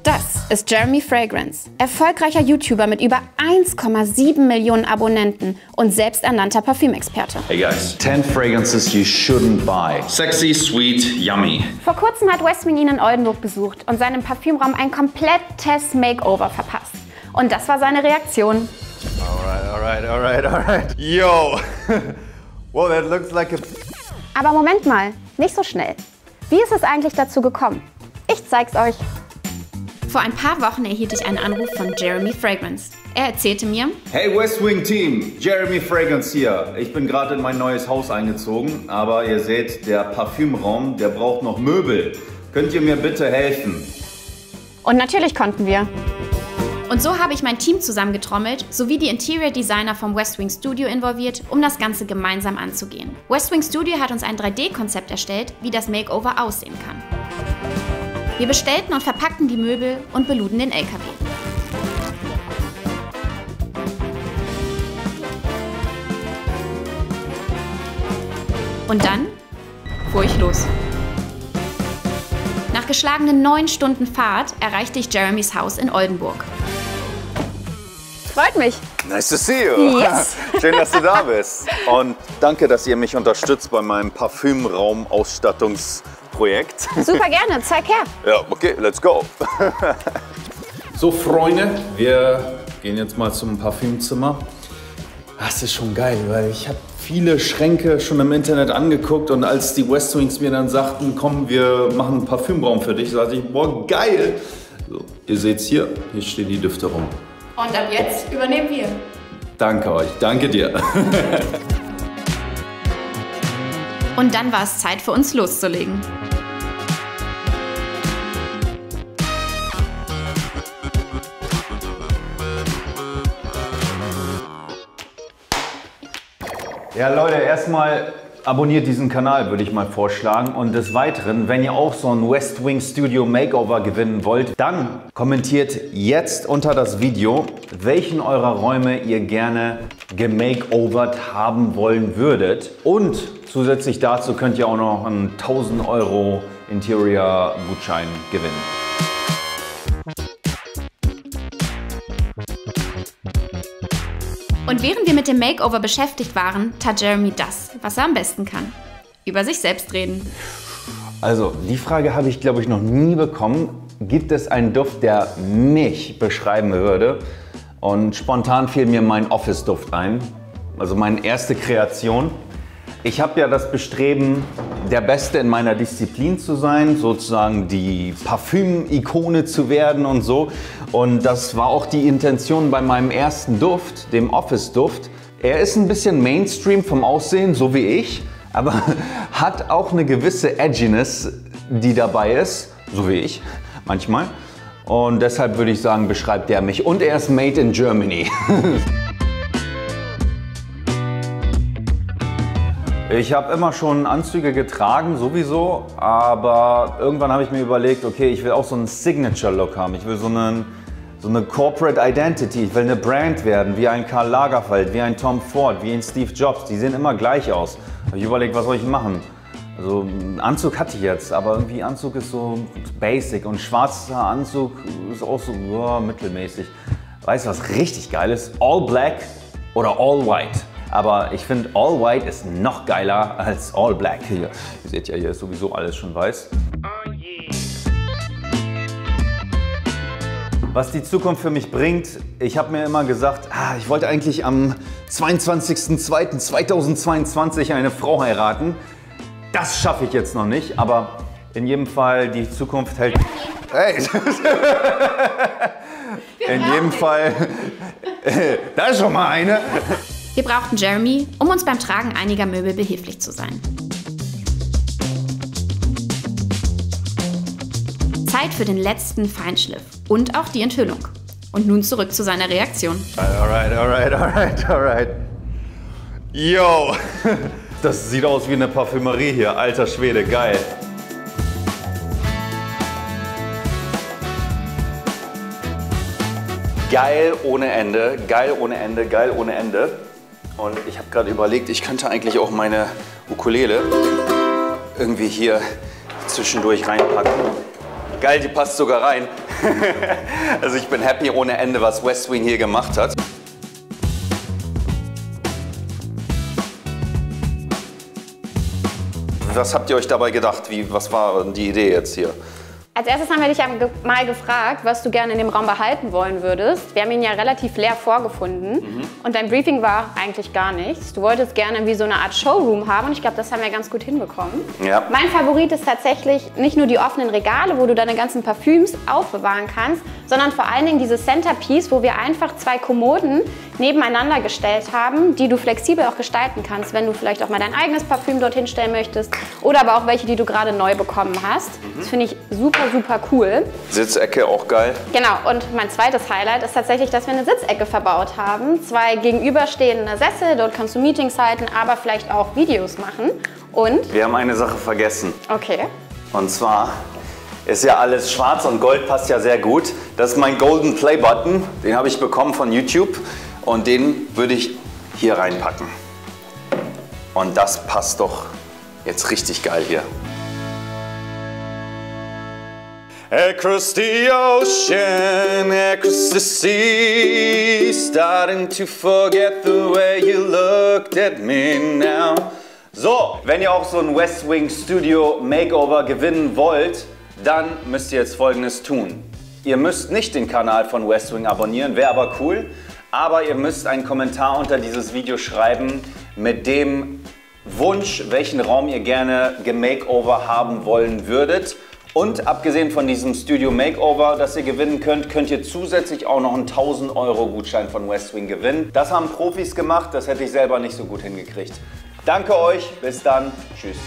Das ist Jeremy Fragrance, erfolgreicher YouTuber mit über 1,7 Millionen Abonnenten und selbsternannter Parfümexperte. Hey guys, 10 fragrances you shouldn't buy. Sexy, sweet, yummy. Vor kurzem hat Westwing ihn in Oldenburg besucht und seinem Parfümraum ein komplettes Makeover verpasst. Und das war seine Reaktion. Alright. Yo! Well, that looks like a... Aber Moment mal, nicht so schnell. Wie ist es eigentlich dazu gekommen? Ich zeig's euch. Vor ein paar Wochen erhielt ich einen Anruf von Jeremy Fragrance. Er erzählte mir: Hey Westwing Team, Jeremy Fragrance hier. Ich bin gerade in mein neues Haus eingezogen, aber ihr seht, der Parfümraum, der braucht noch Möbel. Könnt ihr mir bitte helfen? Und natürlich konnten wir. Und so habe ich mein Team zusammengetrommelt, sowie die Interior Designer vom Westwing Studio involviert, um das Ganze gemeinsam anzugehen. Westwing Studio hat uns ein 3D-Konzept erstellt, wie das Makeover aussehen kann. Wir bestellten und verpackten die Möbel und beluden den LKW. Und dann fuhr ich los. Nach geschlagenen 9 Stunden Fahrt erreichte ich Jeremys Haus in Oldenburg. Freut mich. Nice to see you. Yes. Schön, dass du da bist. Und danke, dass ihr mich unterstützt bei meinem Parfümraum-Ausstattungsprojekt. Super gerne, zeig her. Ja, okay, let's go. So Freunde, wir gehen jetzt mal zum Parfümzimmer. Das ist schon geil, weil ich habe viele Schränke schon im Internet angeguckt und als die Westwings mir dann sagten, komm, wir machen einen Parfümraum für dich, sagte ich, boah, geil. So, ihr seht's hier stehen die Düfte rum. Und ab jetzt übernehmen wir. Danke euch, danke dir. Und dann war es Zeit für uns loszulegen. Ja Leute, erstmal abonniert diesen Kanal, würde ich mal vorschlagen. Und des Weiteren, wenn ihr auch so ein Westwing Studio Makeover gewinnen wollt, dann kommentiert jetzt unter das Video, welchen eurer Räume ihr gerne gemakeovert haben wollen würdet. Und zusätzlich dazu könnt ihr auch noch einen 1000 € Interior Gutschein gewinnen. Und während wir mit dem Makeover beschäftigt waren, tat Jeremy das, was er am besten kann. Über sich selbst reden. Also, die Frage habe ich, glaube ich, noch nie bekommen. Gibt es einen Duft, der mich beschreiben würde? Und spontan fiel mir mein Office-Duft ein. Also meine erste Kreation. Ich habe ja das Bestreben, der Beste in meiner Disziplin zu sein, sozusagen die Parfüm-Ikone zu werden und so. Und das war auch die Intention bei meinem ersten Duft, dem Office-Duft. Er ist ein bisschen Mainstream vom Aussehen, so wie ich, aber hat auch eine gewisse Edginess, die dabei ist, so wie ich manchmal. Und deshalb würde ich sagen, beschreibt er mich. Und er ist made in Germany. Ich habe immer schon Anzüge getragen, sowieso, aber irgendwann habe ich mir überlegt, okay, ich will auch so einen Signature-Look haben. Ich will so eine Corporate Identity, ich will eine Brand werden, wie ein Karl Lagerfeld, wie ein Tom Ford, wie ein Steve Jobs. Die sehen immer gleich aus. Habe ich überlegt, was soll ich machen? Also einen Anzug hatte ich jetzt, aber irgendwie Anzug ist so basic und schwarzer Anzug ist auch so mittelmäßig. Weißt du, was richtig geil ist? All Black oder All White. Aber ich finde, All White ist noch geiler als All Black. Hier, ihr seht ja, hier ist sowieso alles schon weiß. Was die Zukunft für mich bringt, ich habe mir immer gesagt, ich wollte eigentlich am 22.02.2022 eine Frau heiraten. Das schaffe ich jetzt noch nicht, aber in jedem Fall, die Zukunft hält... Hey! In jedem Fall... Da ist schon mal eine! Wir brauchten Jeremy, um uns beim Tragen einiger Möbel behilflich zu sein. Zeit für den letzten Feinschliff und auch die Enthüllung. Und nun zurück zu seiner Reaktion. Alright. Yo! Das sieht aus wie eine Parfümerie hier, alter Schwede, geil. Geil ohne Ende, geil ohne Ende, geil ohne Ende. Und ich habe gerade überlegt, ich könnte eigentlich auch meine Ukulele irgendwie hier zwischendurch reinpacken. Geil, die passt sogar rein. Also ich bin happy ohne Ende, was West Wing hier gemacht hat. Was habt ihr euch dabei gedacht? Was war die Idee jetzt hier? Als erstes haben wir dich ja mal gefragt, was du gerne in dem Raum behalten wollen würdest. Wir haben ihn ja relativ leer vorgefunden und dein Briefing war eigentlich gar nichts. Du wolltest gerne wie so eine Art Showroom haben und ich glaube, das haben wir ganz gut hinbekommen. Ja. Mein Favorit ist tatsächlich nicht nur die offenen Regale, wo du deine ganzen Parfüms aufbewahren kannst, sondern vor allen Dingen dieses Centerpiece, wo wir einfach 2 Kommoden nebeneinander gestellt haben, die du flexibel auch gestalten kannst, wenn du vielleicht auch mal dein eigenes Parfüm dorthin stellen möchtest oder aber auch welche, die du gerade neu bekommen hast. Das finde ich super, super cool. Sitzecke auch geil. Genau, und mein zweites Highlight ist tatsächlich, dass wir eine Sitzecke verbaut haben. 2 gegenüberstehende Sessel, dort kannst du Meetings halten, aber vielleicht auch Videos machen. Und? Wir haben eine Sache vergessen. Okay. Und zwar ist ja alles schwarz und Gold passt ja sehr gut. Das ist mein Golden Play Button, den habe ich bekommen von YouTube und den würde ich hier reinpacken. Und das passt doch jetzt richtig geil hier. Across the ocean, across the sea, starting to forget the way you looked at me now. So, wenn ihr auch so ein West Wing Studio Makeover gewinnen wollt, dann müsst ihr jetzt Folgendes tun. Ihr müsst nicht den Kanal von West Wing abonnieren, wäre aber cool, aber ihr müsst einen Kommentar unter dieses Video schreiben mit dem Wunsch, welchen Raum ihr gerne gemakeover haben wollen würdet. Und abgesehen von diesem Studio Makeover, das ihr gewinnen könnt, könnt ihr zusätzlich auch noch einen 1000 € Gutschein von West Wing gewinnen. Das haben Profis gemacht, das hätte ich selber nicht so gut hingekriegt. Danke euch, bis dann, tschüss.